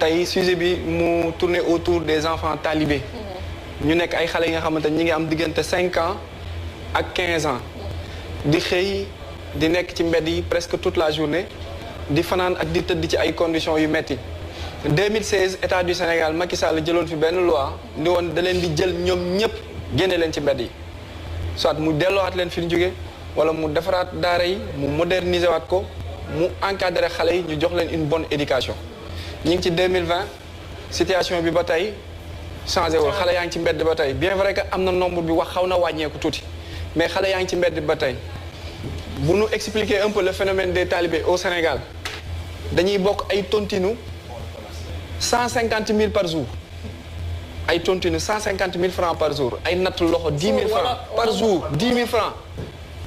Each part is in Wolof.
tey sujet bi mu tourner autour des enfants talibés. ñu nekk ay xale yi nga xamante ñi ngi am diggante 5 ans ak 15 ans. di xëy di nekk ci mbedd yi presque toute la journée di fanaan ak di tëdd ci ay conditions yu metti 2016 état du Sénégal Macky Sall jëloon fi benn loi ni woon da leen di jël ñoom ñëpp génne leen ci mbedd yi soit mu delloowaat leen fi ñu jóge wala mu defaraat daara yi mu moderniser waat ko mu encadrer xale yi ñu jox leen une bonne éducation. ñu ngi ci 2020 situation bi ba tey changé wul xale yaa ngi ci mbedd ba tey bien vrai que am na nombre bi wax xaw na wàññeeku tuuti mais xale yaa ngi ci mbedd ba tey bu nu expliquer un peu le phénomène des talibés au Sénégal dañuy bokk ay tontinu 150 000 par jour ay tontinu 150 000 francs par jour ay natt loxo 10 000 francs par jour 10 000 francs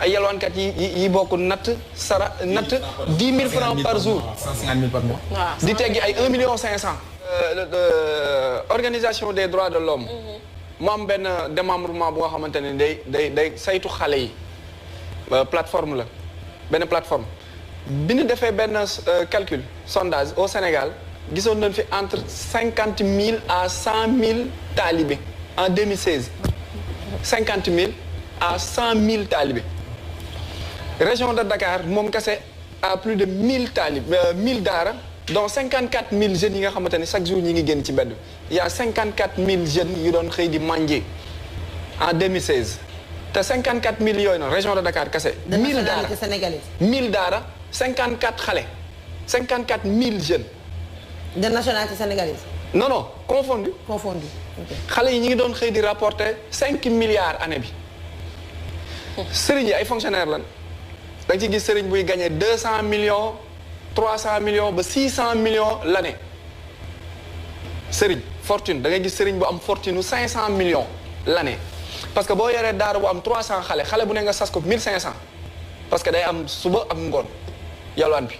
ay yalwaankat yi bokk natt 10 000 francs par jour 150 000 par mois. di teggi ay 1 million 500. Organisation des droits de l'homme mu am benn démembrement bu nga xamante ne day saytu xale yi plateforme la benn plateforme bi ñu defee benn calcul sondage au Sénégal gisoon nañ fi entre 50 000 à 100 000 talibés en 2016 50 000 à 100 000 talibés région de Dakar moom kese à plus de 1000 talibés 1000 daara donc 54 000 jeunes yi nga xamante ne chaque jour ñi ngi génn ci mbedd il y a 54 000 jeunes yu doon xëy di manger en 2016 te 54 000 yooyu noonu région de Dakar kese. 1000 daara 1000 daara 54 xale 54 000 jeunes. de nationalité sénégalaise. non non confondu. confondu ok. xale yi ñi ngi doon xëy di rapporter 5 milliards année bi. sëriñ yi ay fonctionnaires lan da nga ci gis sëriñ buy gagné 200 millions 300 millions ba 600 millions l'année. sëriñ fortune da ngay gis sëriñ bu am fortune 500 millions l'année parce que boo yoree daara bu am 300 xale bu ne nga sas ko 1500 parce que day am suba ak ngoon yalwaan bi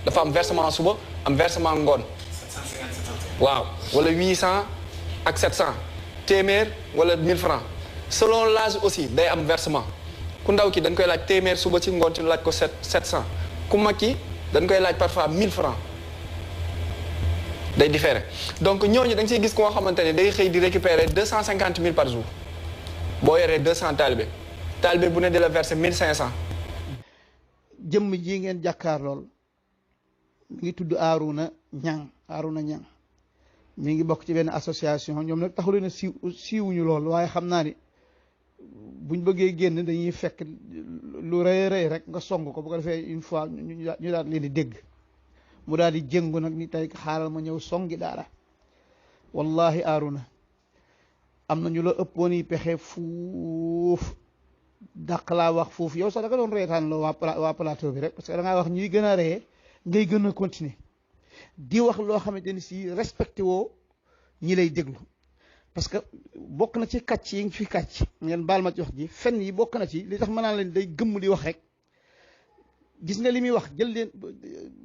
dafa am versement suba am versement ngoon. 750 waaw wala 800 ak 700 téeméer wala 1000 francs selon l'âge aussi day am versement ku ndaw ki dañ koy laaj téeméer suba ci ngoon ci laaj ko 700 ku mag ki dañ koy laaj parfois 1000 francs day différé donc ñooñu da nga siy gis koo xamante ne day xëy di récupérer 250 000 par jour boo yoree 200 talibé bu ne di la verser 1500. jëmm ji ngeen jàkkaar lool mi ngi tudd Arouna Niang mi ngi bokk ci benn association ñoom nag taxu leen a siiwuñu lool waaye xam naa ni buñ bëggee génn dañuy fekk lu rëy rëy rek nga song ko bu ko defee une fois ñu daal leen di dégg mu daal di jëngu nag ni tey xaaral ma ñëw songi daara wallahi Arouna am na ñu la ëppoon yi pexe fuuf dàq laa wax foofu yow sax da nga doon reetaan la waa plateau bi rek parce que da ngaa wax ñuy gën a ree ngay gën a continuer di wax loo xamante ni si respecté woo ñi lay déglu parce que bokk na ci kàcc yi nga fi kàcc ngeen baal ma ci wax ji fen yi bokk na ci li tax ma naan leen day gëmm di wax rek gis nga li muy wax jël leen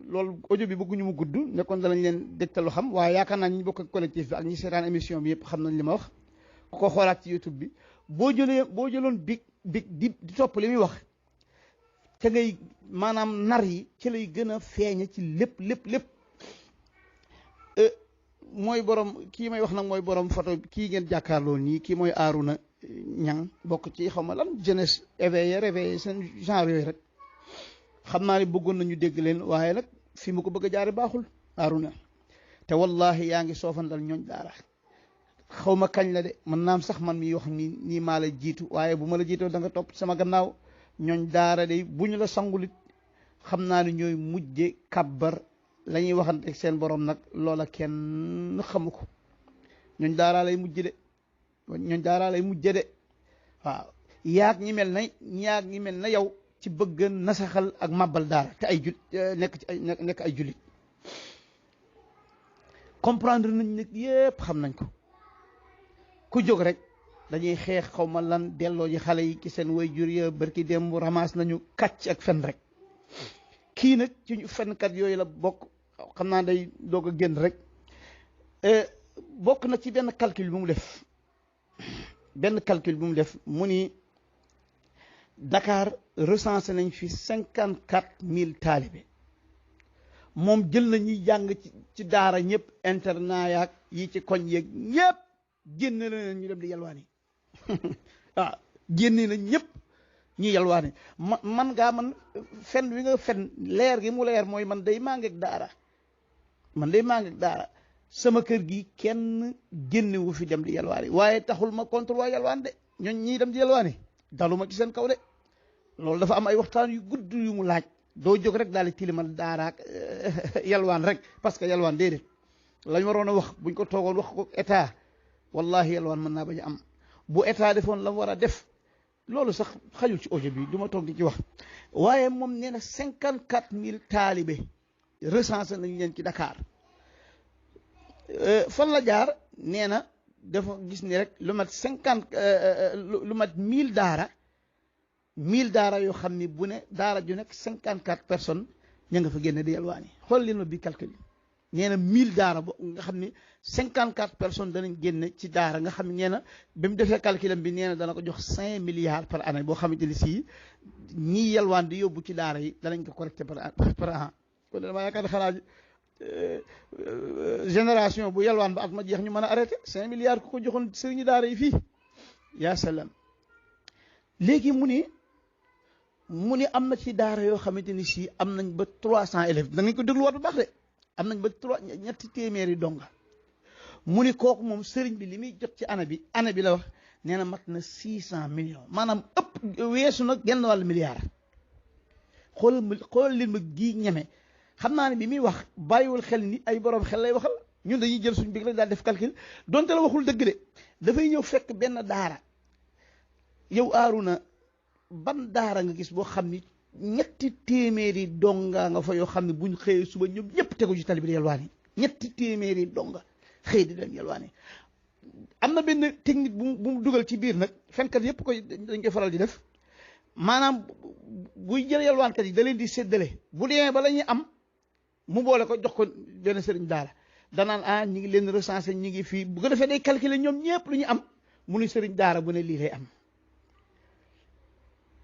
loolu audio bi bëgguñu mu gudd nekkoon danañ leen dégtal lu xam waaye yaakaar naa ñi bokk ak collectif bi ak ñi seetaan émission bi yëpp xam nañ li ma wax ku ko xoolaat ci YouTube bi boo jëloon big di topp li muy wax ca ngay maanaam nar yi ci lay gën a feeñe ci lépp mooy borom kii may wax nag mooy borom photo kii ngeen jàkkaarloo nii kii mooy Arouna Niang bokk ci xaw ma lan jeunesse réveillé seen genre yooyu rek xam naa ne bëggoon nañu dégg leen waaye nag fi mu ko bëgg a jaare baaxul Arouna te wallahi yaa ngi soofandal ñooñ daara xaw ma kañ la de man naam sax man mi wax nii maa la jiitu waaye bu ma la jiitoo da nga topp sama gannaaw ñooñ daara de bu ñu la sangulit xam naa ne ñooy mujje kabbar la ñuy waxante seen borom nag loola kenn xamu ko ñooñ daaraa lay mujj de waaw yaag ñi mel na yow ci bëgg nasaxal ak màbbal daara te ay nekk ay jullit comprendre nañ nag yépp xam nañ ko ku jóg rek dañuy xeex xaw ma lan delloo ji xale yi ci seen way jur ya barki démb ramasse nañu kàcc ak fen rek kii nag ci fenkat yooyu la bokk xam naa day doog a génn rek bokk na ci benn calcul bu mu def mu ni Dakar recensé nañ fi 54 000 talibé moom jël na ñuy jàng ci daara ñëpp internat yaag yi ci koñ yeeg ñëpp génne na ñu dem di yalwaani waaw génne na ñëpp ñu yalwaani man fen wi nga fen leer gi mu leer mooy man day maa ngeeg daara sama kër gi kenn génnewu fi dem di yalwaani waaye taxul ma contre waa yalwaan de ñooñ ñii dem di yalwaani daluma ci seen kaw de loolu dafa am ay waxtaan yu gudd yu mu laaj doo jóg rek daal di tilimal daaraak yalwaan rek parce que yalwaan déedéet lañ waroon a wax buñ ko toogoon wax ko état wallahi yalwaan mën naa bañ a am bu état defoon la mu war a def loolu sax xajul ci audio bi du ma toog di ci wax waaye moom nee na 54 000 taalibe recensé nañ leen ci Dakar fan la jaar nee na dafa gis ni rek lu mat 1000 daara yoo xam ni bu ne daara ju nekk 54 personnes ña nga fa génne di yalwaani xool leen ma bi calcul nee na 1000 daara bo nga xam ni 54 personnes danañ génne ci daara nga xam ne nee na ba mu defee calculam bi nee na dana ko jox 5 milliards par année boo xamante ni si ñii yalwaan di yóbbu ci daara yi danañ ko collecté par an kon dama yaakaar ne xanaa génération bu yalwaan ba at ma jeex ñu mën a arrêté 5 milliards ku ko joxoon sëriñu daara yi fii yaa salaam léegi mu ni am na ci daara yoo xamante ni si am nañ ba 300 élèves da ngañ ko dégluwaat bu baax de am nañ ba 300 donga mu ni kooku moom sëriñ bi li muy jot ci année bi la wax nee na mat na 600 millions maanaam ëpp weesu na genn wàllu milliard xoolal leen ma gii ñeme xam naa ne bi muy wax bàyyiwul xel ni ay borom xel lay waxal ñun dañuy jël suñu big rek daal def calcul donte la waxul dëgg de dafay ñëw fekk benn daara yow Arouna ban daara nga gis boo xam ni 300 donga nga fa yoo xam ne buñ xëyee suba ñoom ñëpp tegu ci tali bi di yalwaani 300 donga xëy di dem yalwaani am na benn technique bu mu dugal ci biir nag fenkat yëpp dañ koy faral di def maanaam buy jël yalwaankat yi da leen di séddale bu demee ba la ñuy am mu boole ko jox ko benn sëriñ daara danaan ñi ngi leen recensé ñi ngi fii bu ko defee day calculer ñoom ñëpp lu ñu am mu ni sëriñ daara bu ne lii lay am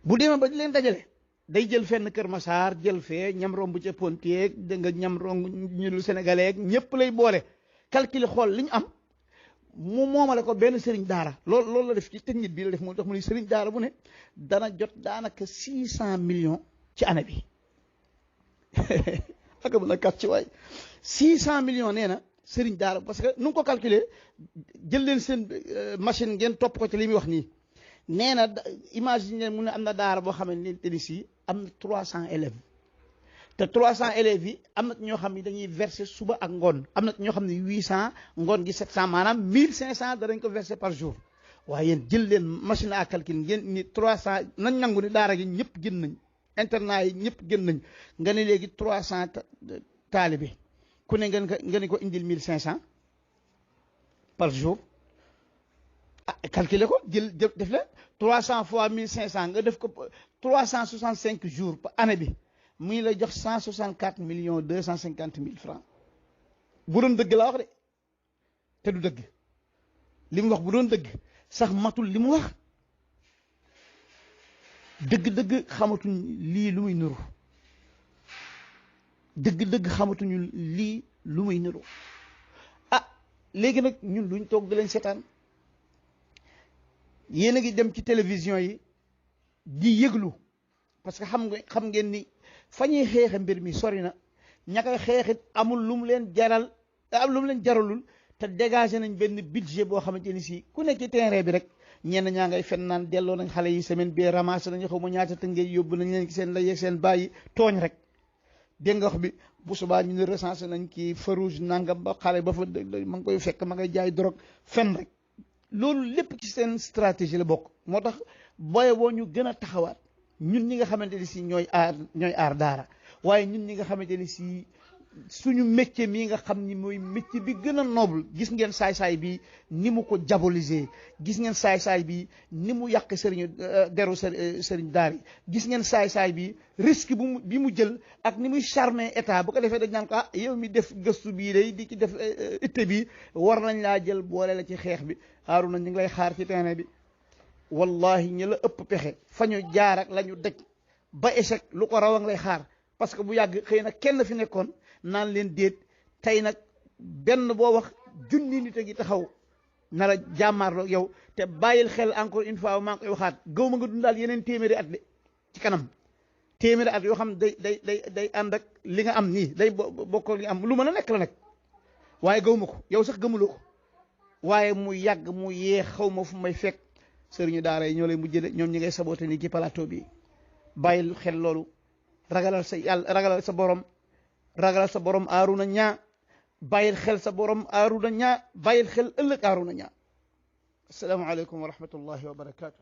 bu demee ba di leen dajale day jël fenn Kër Massar jël fee ñam romb ca Pontier da nga ñam romb ñu lu sénégalais ñëpp lay boole calculer xool li ñu am mu moomale ko benn sëriñ daara loolu la def ci technique bi la def moo tax mu ni sëriñ daara bu ne dana jot daanaka 600 millions ci année bi ak mën a kat ci waay 600 millions nee na sëriñ daara parce que nu ngi ko calculer jël leen seen machine ngeen topp ko ci li muy wax nii nee na imagine mu ne am na daara boo xamante ni si am na 300 élèves te 300 élèves yi am na ñoo xam ne dañuy verser suba ak ngoon am na ñoo xam ne 800 ngoon gi 700 maanaam 1500 danañ ko verser par jour waaye yéen jël leen machine à calcul ngeen ni 300 nañ nangu ni daara gi ñëpp génn nañ internat yi ñëpp génn nañ nga ne léegi 300 taalibe ku ne nga ne ko indil 1500 par jour calculer ko jël def la 300 fois 1500 nga def ko 365 jours par année bi muy la jox 164 millions 250 000 francs bu doon dëgg laa wax de te du dëgg li mu wax bu doon dëgg sax matul li mu wax dëgg-dëgg xamatuñ lii lu muy nuru dëgg-dëgg xamatuñu lii lu muy nuru léegi nag ñun duñ toog di leen seetaan yéen a ngi dem ci télévision yi di yëglu parce que xam ngeen ni fa ñuy xeexe mbir mi sori na ña koy xeexit amul lu mu leen jaral am lu mu leen jaralul te dégagé nañ benn budget boo xamante ni si ku nekk ci terrain bi rek ñenn ñaa ngay fen naan delloo nañ xale yi semaine bi ramassé nañu xaw ma ñaata tëngee yóbbu nañ leen ci seen lay yeeg seen bàyyi tooñ rek dégg nga wax bi bu subaa ñu ne recensé nañ kii farouge nangam ba xale ba fa ma ngi koy fekk ma ngay jaay drogue fen rek loolu lépp ci seen stratégie la bokk moo tax booye boo ñu gën a taxawaat ñun ñi nga xamante ni si ñooy aar daara waaye ñun ñi nga xamante ni si suñu métier mii nga xam ni mooy métier bi gën a noble gis ngeen saay-saay bi ni mu ko diaboliser gis ngeen saay-saay bi ni mu yàq sëriñu deru sëriñ daar yi gis ngeen saay-saay bi risque bi mu jël ak ni muy charmer état bu ko defee dañ naan ko yow mi def gëstu bii day di ci def itte bi war nañ laa jël boole la ci xeex bi Arouna ñu ngi lay xaar ci terrain bi wallahi ñi la ëpp pexe fa ñu jaar ak la ñu daj ba échec lu ko raw a ngi lay xaar parce que bu yàgg xëy na kenn fi nekkoon naan leen déet tey nag benn boo wax junni nit a ngi taxaw nar a jàmmaarloo yow te bàyyil xel encore une fois maa ngi koy waxaat gaw ma nga dundaal yeneen téeméeri at de ci kanam téeméeri at yoo xam day ànd ak li nga am nii day bokk li nga am lu mën a nekk la nag waaye gaw ma ko yow sax gëmuloo ko waaye mu yàgg mu yeex xaw ma fu may fekk sëriñu daara yi ñoo lay mujjële ñoom ñi ngay saboté nii ci plateau bi bàyyil xel loolu ragalal sa yàlla ragalal sa borom ragalal sa borom Arouna Niang bàyyil xel sa borom Arouna Niang bàyyil xel ëllëg Arouna Niang asalaamaaleykum wa rahmatullahi wa barakaatu.